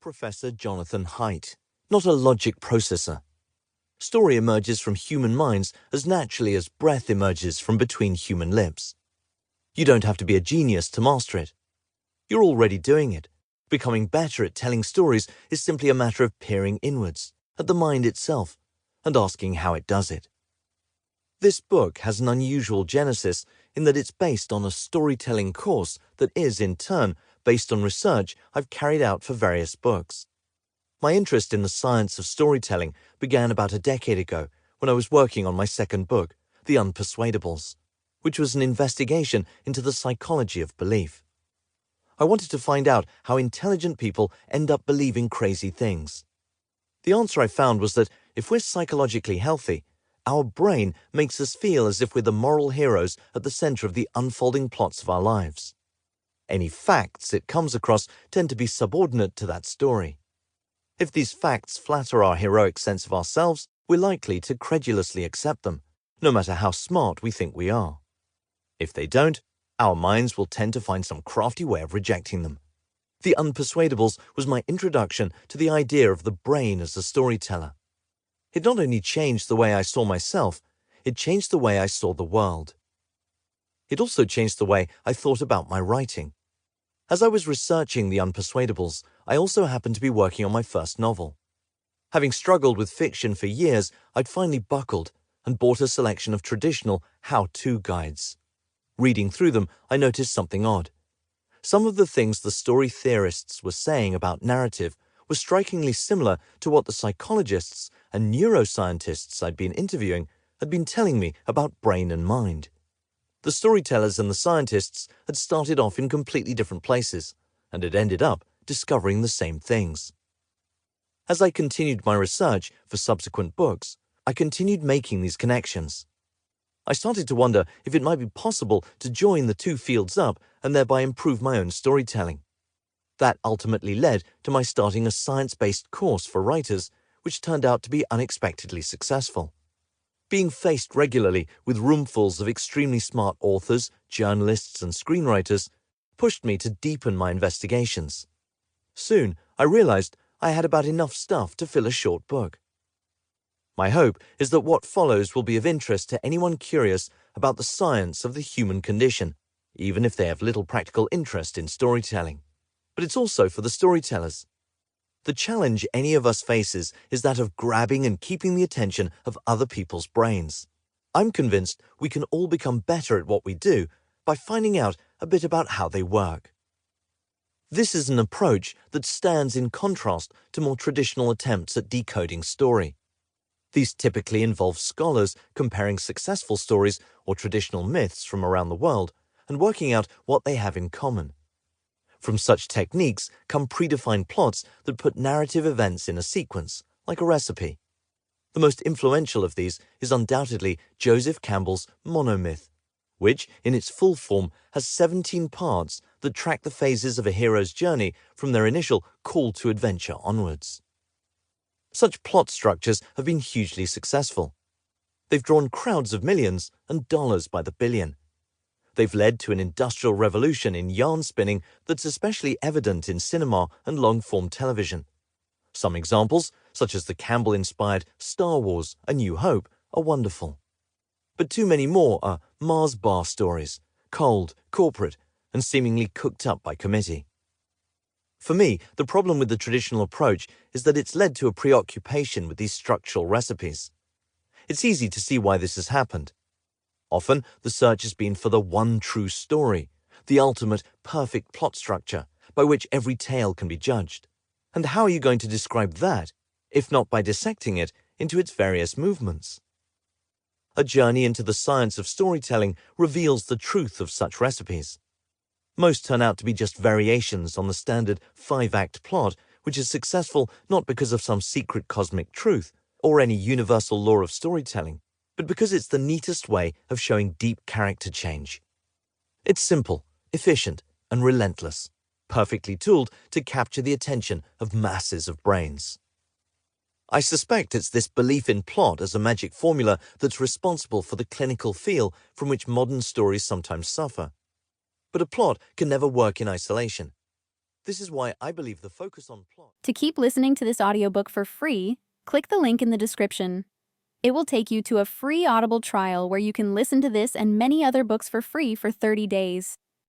Professor Jonathan Haidt, not a logic processor. Story emerges from human minds as naturally as breath emerges from between human lips. You don't have to be a genius to master it. You're already doing it. Becoming better at telling stories is simply a matter of peering inwards, at the mind itself, and asking how it does it. This book has an unusual genesis in that it's based on a storytelling course that is, in turn, based on research I've carried out for various books. My interest in the science of storytelling began about a decade ago when I was working on my second book, The Unpersuadables, which was an investigation into the psychology of belief. I wanted to find out how intelligent people end up believing crazy things. The answer I found was that if we're psychologically healthy, our brain makes us feel as if we're the moral heroes at the center of the unfolding plots of our lives. Any facts it comes across tend to be subordinate to that story. If these facts flatter our heroic sense of ourselves, we're likely to credulously accept them, no matter how smart we think we are. If they don't, our minds will tend to find some crafty way of rejecting them. The Unpersuadables was my introduction to the idea of the brain as a storyteller. It not only changed the way I saw myself, it changed the way I saw the world. It also changed the way I thought about my writing. As I was researching The Unpersuadables, I also happened to be working on my first novel. Having struggled with fiction for years, I'd finally buckled and bought a selection of traditional how-to guides. Reading through them, I noticed something odd. Some of the things the story theorists were saying about narrative were strikingly similar to what the psychologists and neuroscientists I'd been interviewing had been telling me about brain and mind. The storytellers and the scientists had started off in completely different places and had ended up discovering the same things. As I continued my research for subsequent books, I continued making these connections. I started to wonder if it might be possible to join the two fields up and thereby improve my own storytelling. That ultimately led to my starting a science-based course for writers, which turned out to be unexpectedly successful. Being faced regularly with roomfuls of extremely smart authors, journalists, and screenwriters pushed me to deepen my investigations. Soon, I realized I had about enough stuff to fill a short book. My hope is that what follows will be of interest to anyone curious about the science of the human condition, even if they have little practical interest in storytelling. But it's also for the storytellers. The challenge any of us faces is that of grabbing and keeping the attention of other people's brains. I'm convinced we can all become better at what we do by finding out a bit about how they work. This is an approach that stands in contrast to more traditional attempts at decoding story. These typically involve scholars comparing successful stories or traditional myths from around the world and working out what they have in common. From such techniques come predefined plots that put narrative events in a sequence, like a recipe. The most influential of these is undoubtedly Joseph Campbell's monomyth, which, in its full form, has 17 parts that track the phases of a hero's journey from their initial call to adventure onwards. Such plot structures have been hugely successful. They've drawn crowds of millions and dollars by the billion. They've led to an industrial revolution in yarn spinning that's especially evident in cinema and long-form television. Some examples, such as the Campbell-inspired Star Wars: A New Hope, are wonderful. But too many more are Mars bar stories, cold, corporate, and seemingly cooked up by committee. For me, the problem with the traditional approach is that it's led to a preoccupation with these structural recipes. It's easy to see why this has happened. Often, the search has been for the one true story, the ultimate perfect plot structure by which every tale can be judged. And how are you going to describe that, if not by dissecting it into its various movements? A journey into the science of storytelling reveals the truth of such recipes. Most turn out to be just variations on the standard 5-act plot, which is successful not because of some secret cosmic truth or any universal law of storytelling, but because it's the neatest way of showing deep character change. It's simple, efficient, and relentless, perfectly tooled to capture the attention of masses of brains. I suspect it's this belief in plot as a magic formula that's responsible for the clinical feel from which modern stories sometimes suffer. But a plot can never work in isolation. This is why I believe the focus on plot. To keep listening to this audiobook for free, click the link in the description. It will take you to a free Audible trial where you can listen to this and many other books for free for 30 days.